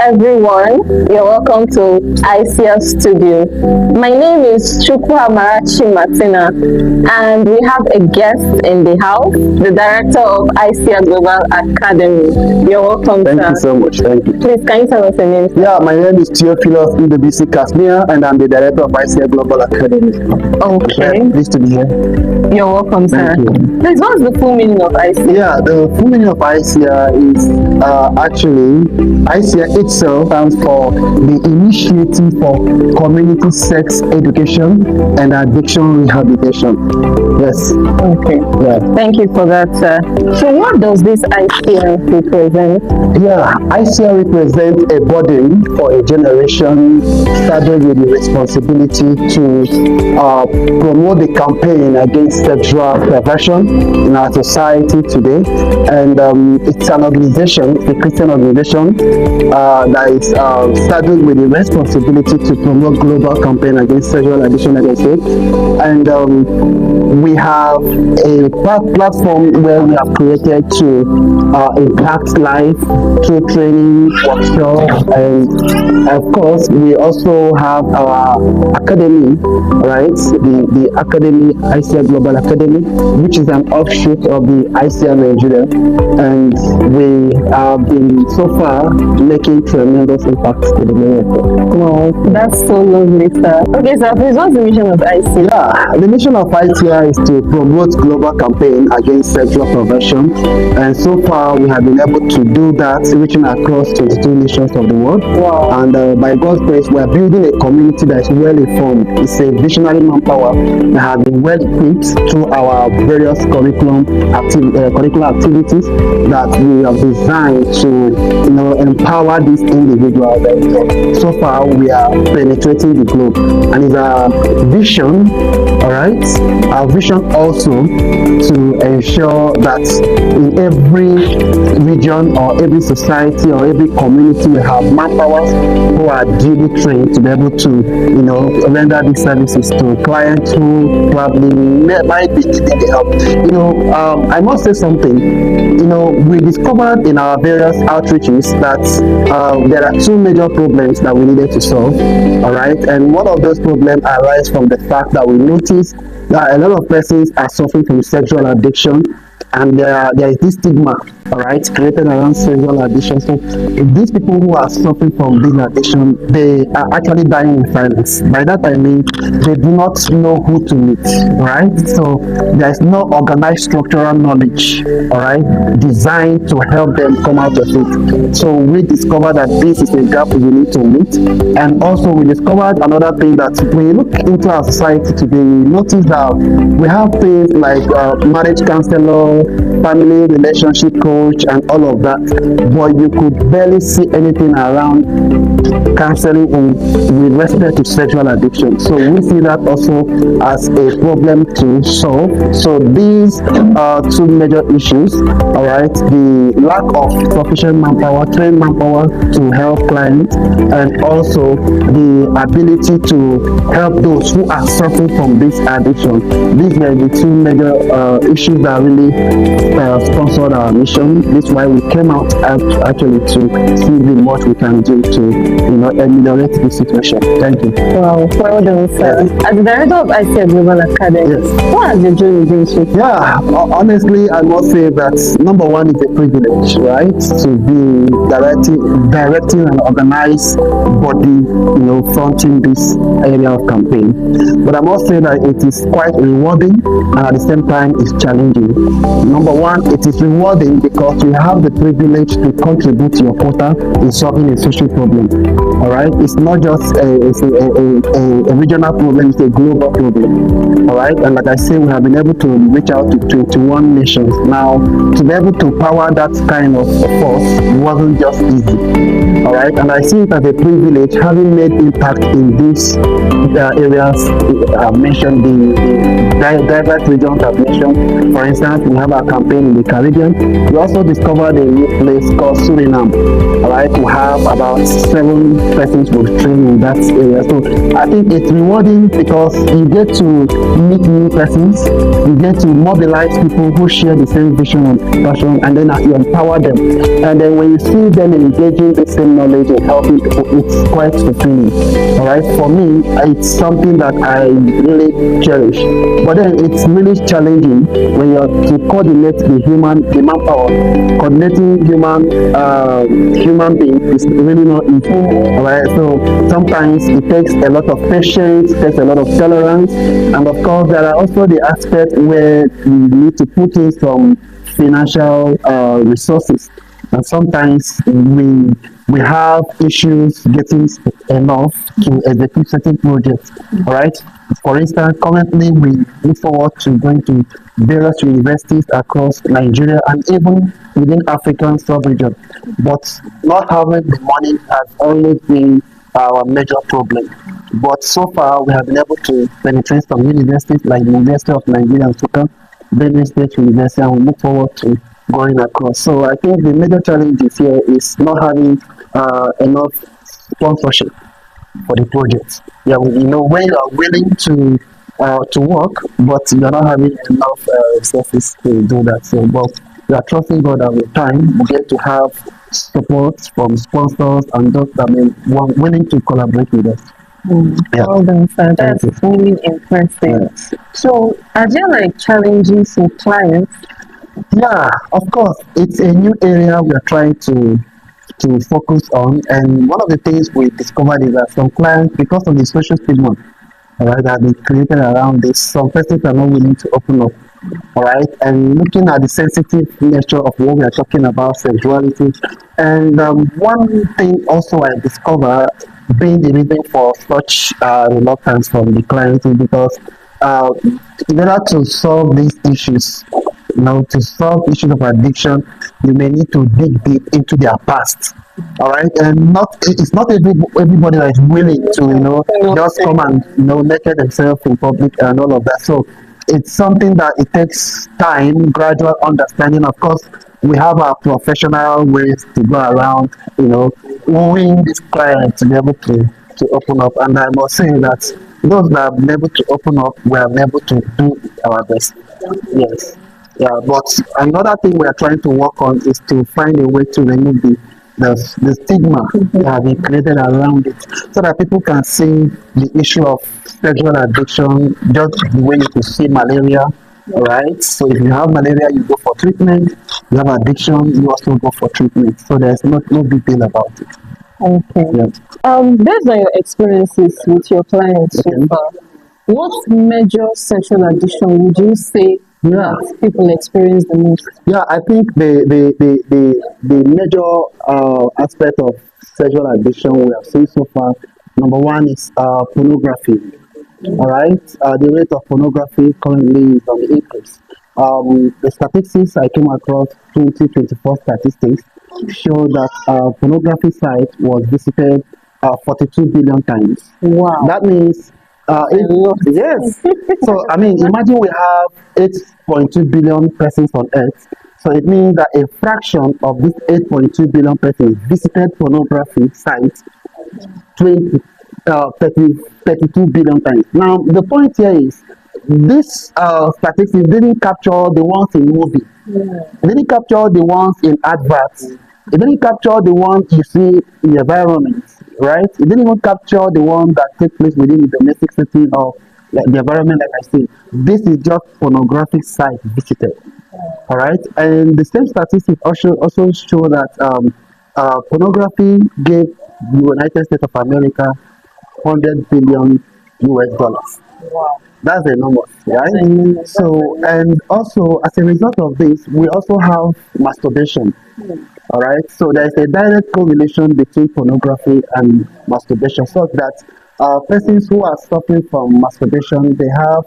everyone. You're welcome to Icsear Studio. My name is Chukwu Amarachi Martina, and we have a guest in the house, the director of Icsear Global Academy. You're welcome, Thank sir. you so much. Thank you. Please, can you tell us your name? Yeah, my name is Theophilus Ndubuisi, and I'm the director of Icsear Global Academy. Okay. Pleased to be here. You're welcome, sir. Thank you. Please, what's the full meaning of Icsear? Yeah, the full meaning of Icsear is actually, Icsear itself stands for the Initiative for Community Sex Education and Addiction Rehabilitation. Yes. Okay. Yeah. Thank you for that, sir. So what does this Icsear represent? Yeah, Icsear represents a burden for a generation started with the responsibility to promote the campaign against sexual perversion in our society today. And it's an organization, it's a Christian organization that is started with the responsibility to promote global campaign against sexual addiction, like I said. And we have a platform where we have created to impact life through training, workshops, and of course we also have our academy, right? The academy, Icsear Global Academy, which is an offshoot of the Icsear Nigeria, and we have been so far making tremendous impact to the world. Wow, that's so lovely, sir. Okay, sir, please, what's the mission of Icsear? Yeah, the mission of Icsear is to promote global campaign against sexual perversion, and so far we have been able to do that, reaching across 22 nations of the world. Wow. And by God's grace, we are building a community that is well informed. It's a visionary manpower that has been well equipped through our various curricular activities that we have designed to, empower these individuals. And so far, we are penetrating the globe, and it's our vision. All right, our vision also to ensure that in every region or every society or every community we have manpowers who are duly trained to be able to, render these services to clients who probably might be needing the help. I must say something. We discovered in our various outreaches that there are two major problems that we needed to solve. All right, and one of those problems arises from the fact that we noticed that a lot of persons are suffering from sexual addiction, and there is this stigma, all right, created around sexual addiction. So these people who are suffering from this addiction, they are actually dying in silence. By that I mean they do not know who to meet, right? So there is no organized structural knowledge, all right, designed to help them come out of it. So we discovered that this is a gap we need to meet, and also we discovered another thing, that when you look into our society today, we notice that we have things like marriage counselor, family relationship coach, and all of that, but you could barely see anything around counseling with respect to sexual addiction. So we see that also as a problem to solve. So these are two major issues, all right, the lack of sufficient manpower, trained manpower to help clients, and also the ability to help those who are suffering from this addiction. These are the two major issues that really sponsored our mission. This is why we came out actually to see what we can do to ameliorate the situation. Thank you. Wow, well done, sir. Yes. As the director of Icsear Global Academy, Yes. what has your journey been so far? Yeah, honestly, I must say that number one is a privilege, right? To be directing an organized body, fronting this area of campaign. But I must say that it is quite rewarding, and at the same time, it's challenging. Number one, it is rewarding because you have the privilege to contribute to your quota in solving a social problem. All right, it's not just a regional problem; it's a global problem. All right, and like I say, we have been able to reach out to 21 nations. Now, to be able to power that kind of force wasn't just easy. All right, and I see it as a privilege, having made impact in these areas I've mentioned, the diverse regions I've mentioned. For instance, we have a campaign in the Caribbean. We also discovered a new place called Suriname. All right, we have about 7 persons we've trained in that area. So I think it's rewarding because you get to meet new persons, you get to mobilize people who share the same vision and passion, and then you empower them. And then when you see them engaging the same knowledge and helping people, it's quite fulfilling. All right, for me, it's something that I really cherish. But then it's really challenging when you're to coordinate the manpower. Coordinating human beings is really not easy. All right, so sometimes it takes a lot of patience, it takes a lot of tolerance, and of course there are also the aspects where you need to put in some financial resources, and sometimes we have issues getting enough to execute certain projects. All right. For instance, currently we look forward to going to various universities across Nigeria and even within African sub-region, but not having the money has always been our major problem. But so far, we have been able to penetrate some universities like the University of Nigeria and Nsukka, Benue State University, and we look forward to going across. So I think the major challenge here is not having enough sponsorship for the project. Yeah, when you are willing to work, but you're not having enough resources to do that. So, but we are trusting God that with time we get to have support from sponsors and those that may willing to collaborate with us. Yeah. Well done, sir. That's really impressive. Yes. So, are there like challenges with clients? Yeah, of course. It's a new area we are trying to focus on, and one of the things we discovered is that some clients, because of the social stigma, all right, that have been created around this, some persons are not willing to open up. All right, and looking at the sensitive nature of what we are talking about, sexuality, and one thing also I discovered being the reason for such reluctance from the clients is because uh, in order to solve these issues, to solve issues of addiction, you may need to dig deep into their past. All right, and it's not everybody that is willing to just come and naked themselves in public and all of that. So it's something that it takes time, gradual understanding. Of course, we have our professional ways to go around, wooing this client to be able to open up. And I must say that those that have been able to open up, we have been able to do our best. Yes. Yeah, but another thing we are trying to work on is to find a way to remove the stigma that has been created around it, so that people can see the issue of sexual addiction just the way you could see malaria. All right, so if you have malaria, you go for treatment. You have addiction, you also go for treatment. So there's no big deal about it. Okay. Yeah. Based on your experiences with your clients so far, what major sexual addiction would you say people experience the most? Yeah, I think the major aspect of sexual addiction we have seen so far, number one is pornography. All right, the rate of pornography currently is on the increase. The statistics I came across, 2024 statistics, show that pornography site was visited 42 billion times. Wow. That means yes. So I mean, imagine we have 8.2 billion persons on Earth. So it means that a fraction of these 8.2 billion persons visited pornography sites 20, 32 billion times. Now the point here is this statistics didn't capture the ones in movie. It didn't capture the ones in adverts. It didn't capture the ones you see in the environment, right? It didn't even capture the ones that take place within the domestic setting of like the environment, like I said. This is just pornographic site visited, all right? And the same statistics also show that pornography gave the United States of America 100 billion US dollars. Wow. That's enormous, right? So, and also as a result of this, we also have masturbation. All right. So there is a direct correlation between pornography and masturbation, such that persons who are suffering from masturbation, they have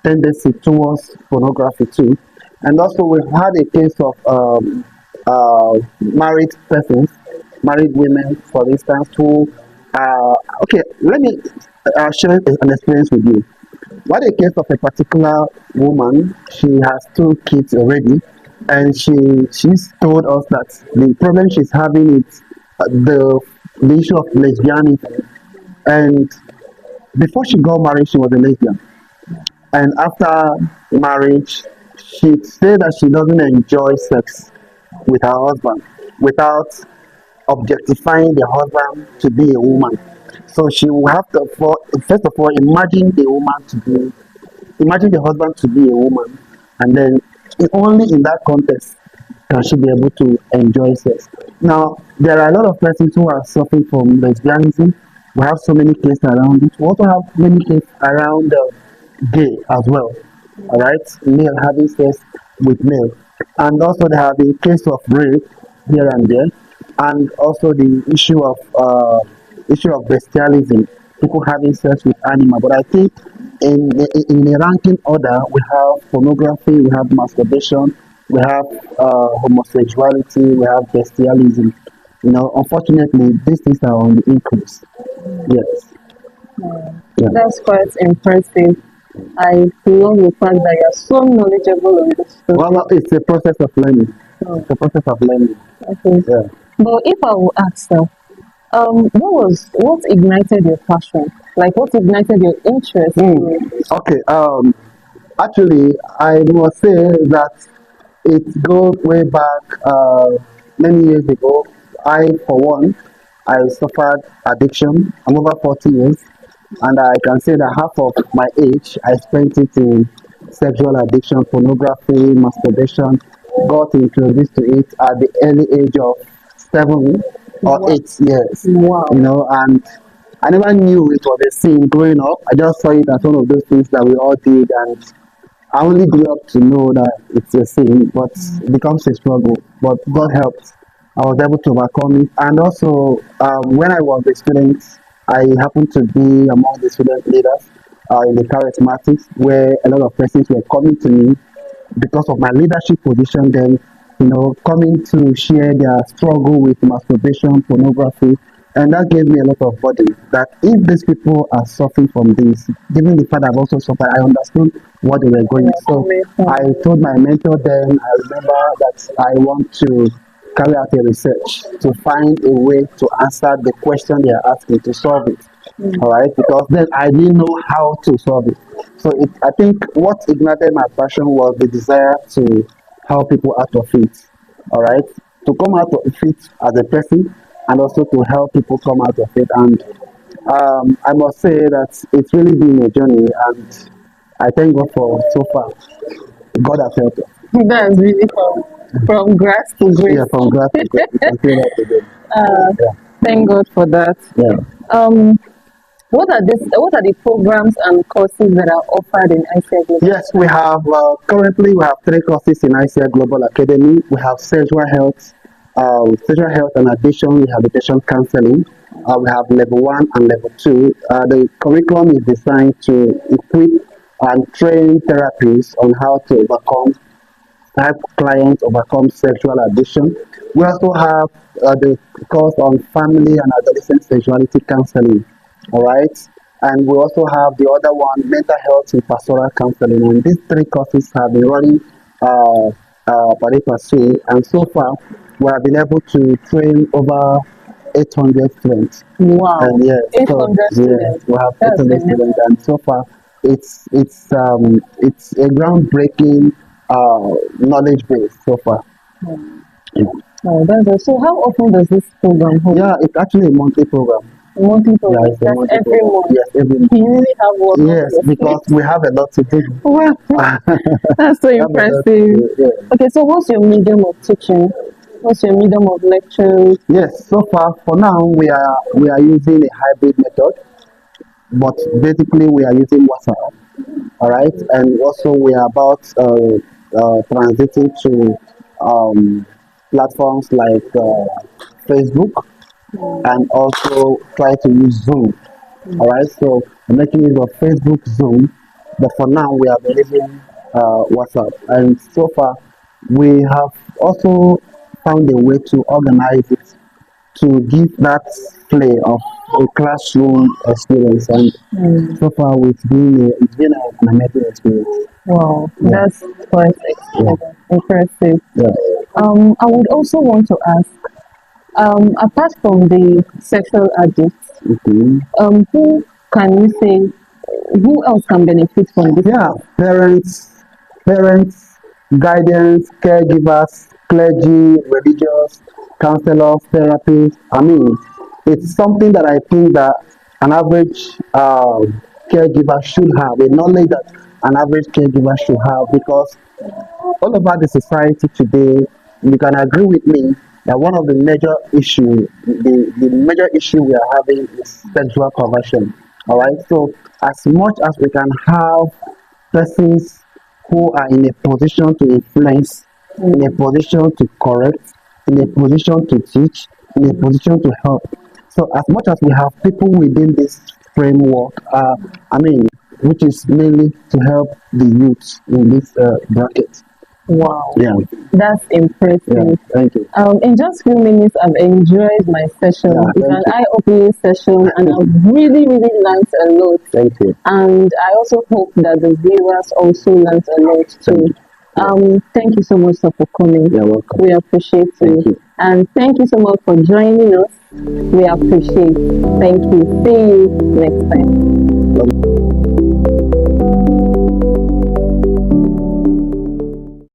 tendency towards pornography too. And also, we've had a case of married persons, married women, for instance, who okay. Let me share an experience with you. What a case of a particular woman, she has two kids already, and she's told us that the problem she's having is the issue of lesbianism. And before she got married, she was a lesbian. And after marriage, she said that she doesn't enjoy sex with her husband without objectifying the husband to be a woman. So she will have to, first of all, imagine the husband to be a woman, and then only in that context can she be able to enjoy sex. Now, there are a lot of persons who are suffering from lesbianism. We have so many cases around it. We also have many cases around gay as well. All right, male having sex with male, and also there have been cases of rape here and there, and also the issue of bestialism, people having sex with animal. But I think in a ranking order, we have pornography, we have masturbation, we have homosexuality, we have bestialism. Unfortunately, these things are on the increase. Yes. Yeah. That's quite impressive. I love the fact that you're so knowledgeable on this Well, topic. it's a process of learning. Oh, It's a process of learning. okay. Yeah. But if I will ask now, what ignited your passion? Like what ignited your interest in Okay. Actually, I must say that it goes way back many years ago. I, for one, I suffered addiction. I'm over 40 years, and I can say that half of my age I spent it in sexual addiction, pornography, masturbation. Got introduced to it at the early age of 7 or 8 years. wow? And I never knew it was a sin growing up. I just saw it as one of those things that we all did, and I only grew up to know that it's a sin, but it becomes a struggle. But God helped. I was able to overcome it. And also, when I was a student, I happened to be among the student leaders in the charismatics, where a lot of persons were coming to me because of my leadership position. Then, coming to share their struggle with masturbation, pornography, and that gave me a lot of burden. That if these people are suffering from this, given the fact I've also suffered, I understood what they were going. So I told my mentor then. I remember that I want to carry out a research to find a way to answer the question they are asking to solve it. All right, because then I didn't know how to solve it. So I think what ignited my passion was the desire to help people out of it. All right, to come out of it as a person, and also to help people come out of it. And I must say that it's really been a journey, and I thank God for so far. God has helped us. That's really from grass to grace. Yeah, from grass to grace. You can say that again. Yeah. Thank God for that. Yeah. Um, what are the programs and courses that are offered in Icsear Global? Yes, we have currently we have 3 courses in Icsear Global Academy. We have sexual health and addiction rehabilitation counseling. We have level 1 and level 2. The curriculum is designed to equip and train therapists on how to help clients overcome sexual addiction. We also have the course on family and adolescent sexuality counseling. All right. And we also have the other one, mental health and pastoral counseling. And these 3 courses have been running pari passu. And so far, we have been able to train over 800 students. Wow, And yes, 800 students. we have That's 800 students. And so far, it's a groundbreaking knowledge base so far. Yeah. Oh, so how often does this program hold? Yeah, it's actually a monthly program. A monthly Yeah, program? it's a That's monthly every program. month. Yes, every month. You really have work on Yes, your because plate. we have a lot to do. Wow, that's so We have a lot to impressive. do, yeah. Okay, so what's your medium of teaching? What's your medium of lectures? Yes, so far for now we are using a hybrid method, but basically we are using WhatsApp. All right, and also we are about transiting to platforms like Facebook, and also try to use Zoom. All right, so I'm making use of Facebook, Zoom, but for now we are using WhatsApp, and so far we have also found a way to organize it to give that play of a classroom experience, and so far it's been an amazing experience. Wow, Yeah. that's quite Yeah. impressive. Yeah. I would also want to ask, apart from the sexual addicts, Mhm. who can you say, who else can benefit from this? Yeah, parents, guidance, caregivers, clergy, religious, counselors, therapists. I mean, it's something that I think that an average caregiver should have, a knowledge that an average caregiver should have, because all over the society today, you can agree with me that one of the major issue, the major issue we are having is sexual perversion. All right. So as much as we can have persons who are in a position to influence, in a position to correct, in a position to teach, in a position to help. So as much as we have people within this framework, I mean, which is mainly to help the youth in this bracket. Wow, Yeah, that's yeah, impressive. thank you. In just few minutes, I've enjoyed my session. Yeah, It's thank an you. eye-opening session, and I've really, really learned a lot. Thank you. And I also hope that the viewers also learned a lot Thank too. you. Yeah, Thank you so much, sir, for coming. you're welcome. We appreciate Thank you. you. And thank you so much for joining us. We appreciate. Thank you. See you next time. Love you.